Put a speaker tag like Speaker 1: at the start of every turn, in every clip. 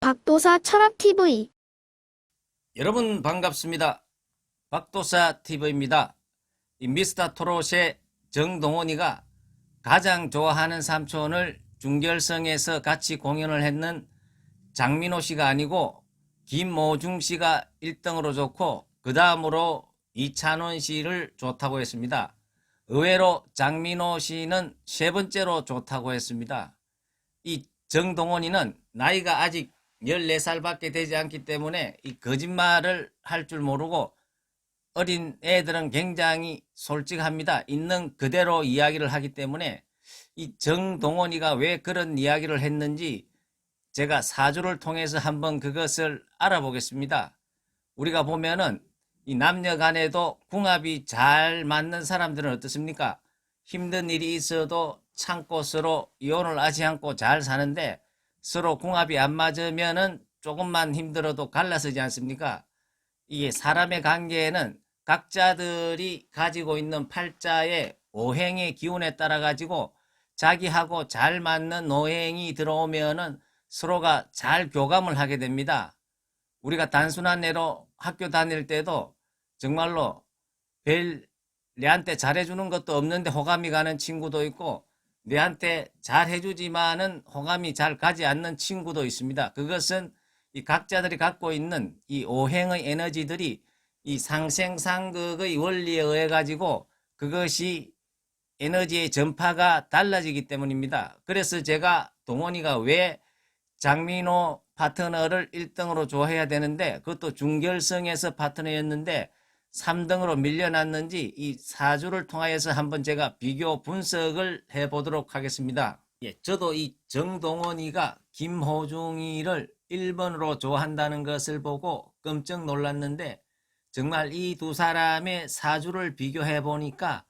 Speaker 1: 박도사 철학TV.
Speaker 2: 여러분 반갑습니다. 박도사 TV입니다. 이 미스터 트롯의 정동원이가 가장 좋아하는 삼촌을 중결성에서 같이 공연을 했는 장민호 씨가 아니고 김모중 씨가 1등으로 좋고 그 다음으로 이찬원 씨를 좋다고 했습니다. 의외로 장민호 씨는 세 번째로 좋다고 했습니다. 이 정동원이는 나이가 아직 14살밖에 되지 않기 때문에 이 거짓말을 할 줄 모르고 어린 애들은 굉장히 솔직합니다. 있는 그대로 이야기를 하기 때문에 이 정동원이가 왜 그런 이야기를 했는지 제가 사주를 통해서 한번 그것을 알아보겠습니다. 우리가 보면은 이 남녀 간에도 궁합이 잘 맞는 사람들은 어떻습니까? 힘든 일이 있어도 참고 서로 이혼을 하지 않고 잘 사는데 서로 궁합이 안 맞으면은 조금만 힘들어도 갈라서지 않습니까? 이게 사람의 관계에는 각자들이 가지고 있는 팔자의 오행의 기운에 따라 가지고 자기하고 잘 맞는 오행이 들어오면은 서로가 잘 교감을 하게 됩니다. 우리가 단순한 예로 학교 다닐 때도 정말로 별 내한테 잘해주는 것도 없는데 호감이 가는 친구도 있고 내한테 잘해주지만은 호감이 잘 가지 않는 친구도 있습니다. 그것은 이 각자들이 갖고 있는 이 오행의 에너지들이 이 상생상극의 원리에 의해 가지고 그것이 에너지의 전파가 달라지기 때문입니다. 그래서 제가 동원이가 왜 장민호 파트너를 1등으로 좋아해야 되는데 그것도 중결성에서 파트너였는데 3등으로 밀려났는지 이 사주를 통하여서 한번 제가 비교 분석을 해보도록 하겠습니다. 저도 이 정동원이가 김호중이를 1번으로 좋아한다는 것을 보고 깜짝 놀랐는데 정말 이 두 사람의 사주를 비교해 보니까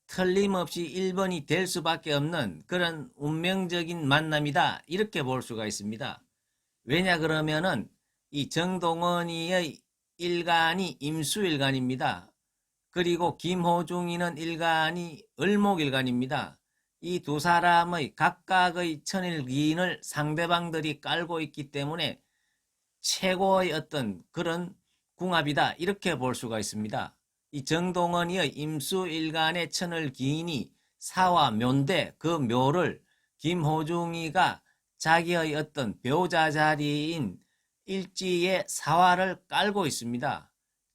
Speaker 2: 틀림없이 1번이 될 수밖에 없는 그런 운명적인 만남이다 이렇게 볼 수가 있습니다. 왜냐 그러면은 이 정동원이의 일간이 임수일간입니다. 그리고 김호중이는 일간이 을목일간입니다. 이 두 사람의 각각의 천일기인을 상대방들이 깔고 있기 때문에 최고의 어떤 그런 궁합이다 이렇게 볼 수가 있습니다. 이 정동원이의 임수일간의 천을기인이 사와 묘인데 그 묘를 김호중이가 자기의 어떤 배우자 자리인 일지의 사화를 깔고 있습니다.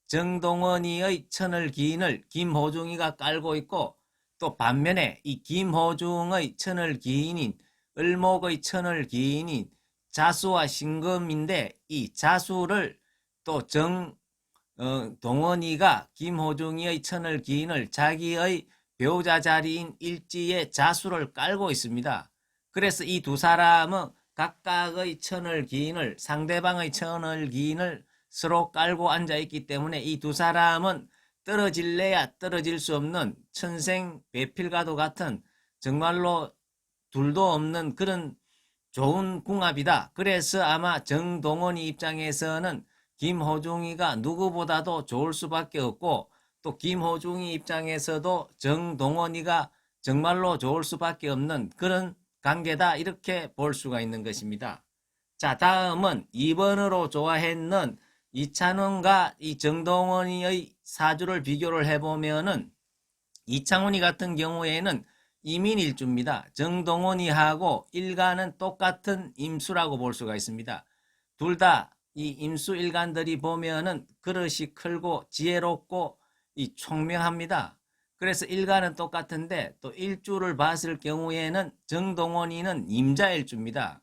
Speaker 2: 정동원이의 천을기인을 김호중이가 깔고 있고 또 반면에 이 김호중의 천을기인인 을목의 천을기인인 자수와 신금인데 이 자수를 또 동원이가 김호중이의 천을기인을 자기의 배우자 자리인 일지의 자수를 깔고 있습니다. 그래서 이 두 사람은 각각의 천을기인을 상대방의 천을기인을 서로 깔고 앉아있기 때문에 이 두 사람은 떨어질래야 떨어질 수 없는 천생배필과도 같은 정말로 둘도 없는 그런 좋은 궁합이다. 그래서 아마 정동원이 입장에서는 김호중이가 누구보다도 좋을 수밖에 없고 또 김호중이 입장에서도 정동원이가 정말로 좋을 수밖에 없는 그런 관계다 이렇게 볼 수가 있는 것입니다. 자, 다음은 2번으로 좋아했는 이찬원과 이 정동원이의 사주를 비교를 해보면은 이창훈이 같은 경우에는 이민일주입니다. 정동원이하고 일간은 똑같은 임수라고 볼 수가 있습니다. 둘 다 이 임수 일간들이 보면은 그릇이 크고 지혜롭고 이 총명합니다. 그래서 일간은 똑같은데 또 일주를 봤을 경우에는 정동원이는 임자일주입니다.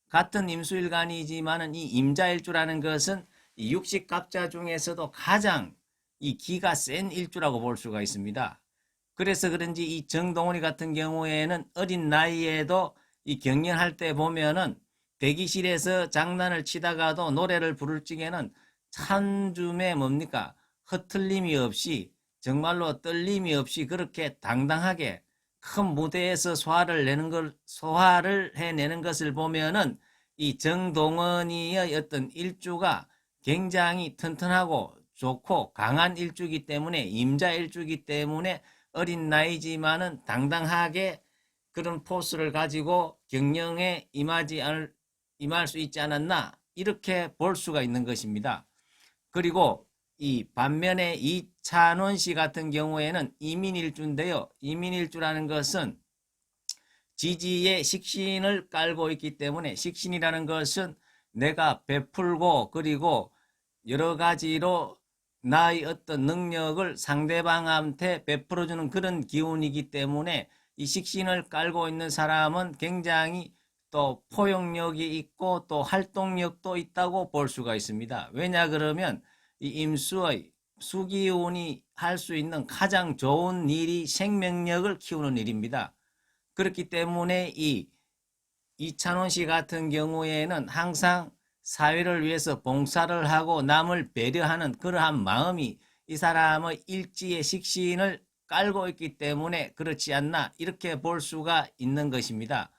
Speaker 2: 같은 임수일간이지만은 이 임자일주라는 것은 이 육식갑자 중에서도 가장 이 기가 센 일주라고 볼 수가 있습니다. 그래서 그런지 이 정동원이 같은 경우에는 어린 나이에도 이 경연할 때 보면은 대기실에서 장난을 치다가도 노래를 부를 적에는 한 줌에 뭡니까 흐틀림이 없이 정말로 떨림이 없이 그렇게 당당하게 큰 무대에서 소화를 해내는 것을 보면은 이 정동원이의 어떤 일주가 굉장히 튼튼하고 좋고 강한 일주이기 때문에 임자 일주이기 때문에 어린 나이지만은 당당하게 그런 포스를 가지고 경영에 임할 수 있지 않았나 이렇게 볼 수가 있는 것입니다. 그리고 이 반면에 이찬원 씨 같은 경우에는 이민일주인데요. 이민일주라는 것은 지지의 식신을 깔고 있기 때문에, 식신이라는 것은 내가 베풀고 그리고 여러 가지로 나의 어떤 능력을 상대방한테 베풀어주는 그런 기운이기 때문에 이 식신을 깔고 있는 사람은 굉장히 또 포용력이 있고 또 활동력도 있다고 볼 수가 있습니다. 왜냐 그러면 이 임수의 수기운이 할 수 있는 가장 좋은 일이 생명력을 키우는 일입니다. 그렇기 때문에 이찬원 씨 같은 경우에는 항상 사회를 위해서 봉사를 하고 남을 배려하는 그러한 마음이 이 사람의 일지의 식신을 깔고 있기 때문에 그렇지 않나 이렇게 볼 수가 있는 것입니다.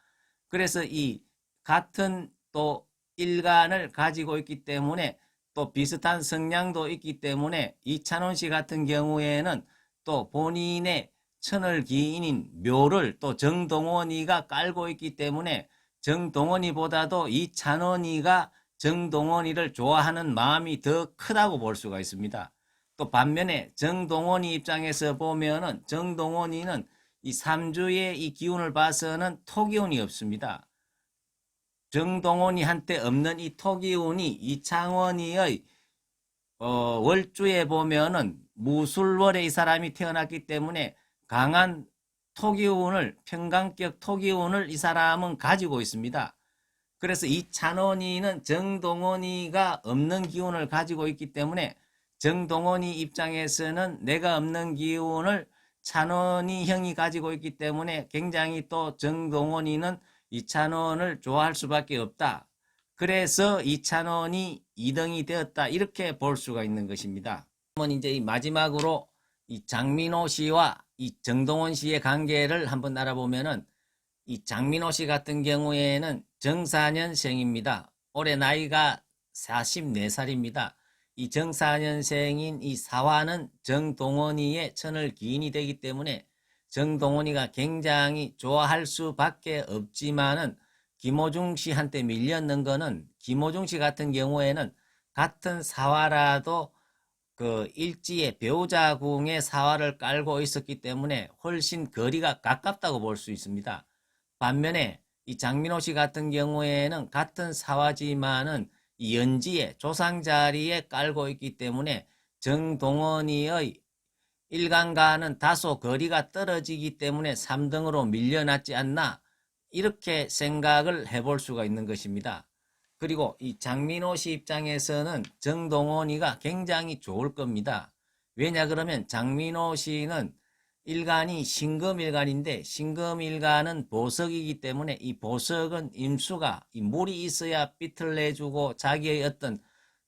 Speaker 2: 그래서 이 같은 또 일간을 가지고 있기 때문에 또 비슷한 성향도 있기 때문에 이찬원 씨 같은 경우에는 또 본인의 천을기인인 묘를 또 정동원이가 깔고 있기 때문에 정동원이보다도 이찬원이가 정동원이를 좋아하는 마음이 더 크다고 볼 수가 있습니다. 또 반면에 정동원이 입장에서 보면은 정동원이는 이 삼주의 이 기운을 봐서는 토기운이 없습니다. 정동원이한테 없는 이 토기운이 이창원이의 월주에 보면은 무술월에 이 사람이 태어났기 때문에 강한 토기운을, 평강격 토기운을 이 사람은 가지고 있습니다. 그래서 이찬원이는 정동원이가 없는 기운을 가지고 있기 때문에 정동원이 입장에서는 내가 없는 기운을 찬원이 형이 가지고 있기 때문에 굉장히 또 정동원이는 이찬원을 좋아할 수밖에 없다. 그래서 이찬원이 2등이 되었다. 이렇게 볼 수가 있는 것입니다. 그러면 이제 이 마지막으로 이 장민호 씨와 이 정동원 씨의 관계를 한번 알아보면은 이 장민호 씨 같은 경우에는 정사년생입니다. 올해 나이가 44살입니다. 이 정사년생인 이 사화는 정동원이의 천을 기인이 되기 때문에 정동원이가 굉장히 좋아할 수밖에 없지만은 김호중 씨한테 밀렸는 거는 김호중 씨 같은 경우에는 같은 사화라도 그 일지의 배우자궁의 사화를 깔고 있었기 때문에 훨씬 거리가 가깝다고 볼 수 있습니다. 반면에 이 장민호 씨 같은 경우에는 같은 사화지만은 이 연지의 조상 자리에 깔고 있기 때문에 정동원이의 일간과는 다소 거리가 떨어지기 때문에 3등으로 밀려났지 않나 이렇게 생각을 해볼 수가 있는 것입니다. 그리고 이 장민호 씨 입장에서는 정동원이가 굉장히 좋을 겁니다. 왜냐 그러면 장민호 씨는 일간이 신금일간인데 신금일간은 보석이기 때문에 이 보석은 임수가 이 물이 있어야 빛을 내주고 자기의 어떤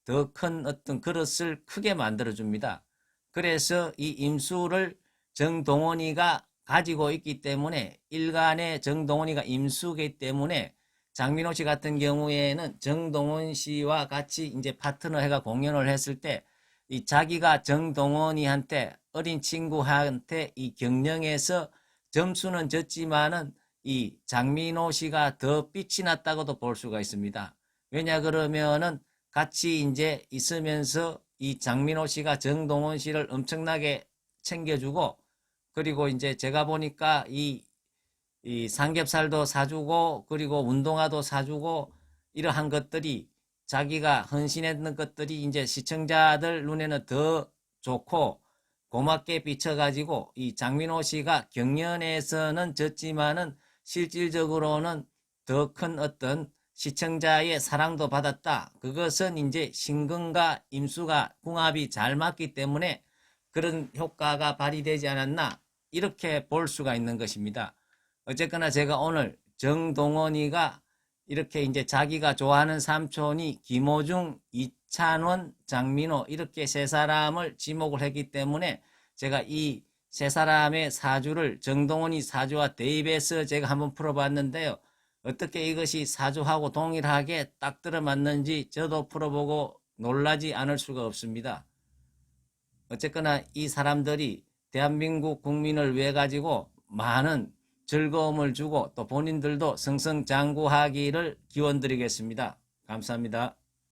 Speaker 2: 더 큰 어떤 그릇을 크게 만들어줍니다. 그래서 이 임수를 정동원이가 가지고 있기 때문에 일간의 정동원이가 임수이기 때문에 장민호 씨 같은 경우에는 정동원 씨와 같이 이제 파트너 해가 공연을 했을 때 이 자기가 정동원이한테 어린 친구한테 이 경영에서 점수는 졌지만은 이 장민호 씨가 더 빛이 났다고도 볼 수가 있습니다. 왜냐 그러면은 같이 이제 있으면서 이 장민호 씨가 정동원 씨를 엄청나게 챙겨주고 그리고 이제 제가 보니까 이 삼겹살도 사주고 그리고 운동화도 사주고 이러한 것들이 자기가 헌신했는 것들이 이제 시청자들 눈에는 더 좋고 고맙게 비춰가지고 이 장민호 씨가 경연에서는 졌지만은 실질적으로는 더 큰 어떤 시청자의 사랑도 받았다. 그것은 이제 신금과 임수가 궁합이 잘 맞기 때문에 그런 효과가 발휘되지 않았나 이렇게 볼 수가 있는 것입니다. 어쨌거나 제가 오늘 정동원이가 이렇게 이제 자기가 좋아하는 삼촌이 김호중, 이찬원, 장민호 이렇게 세 사람을 지목을 했기 때문에 제가 이 세 사람의 사주를 정동원이 사주와 대입해서 제가 한번 풀어봤는데요. 어떻게 이것이 사주하고 동일하게 딱 들어맞는지 저도 풀어보고 놀라지 않을 수가 없습니다. 어쨌거나 이 사람들이 대한민국 국민을 위해 가지고 많은 즐거움을 주고 또 본인들도 승승장구하기를 기원드리겠습니다. 감사합니다.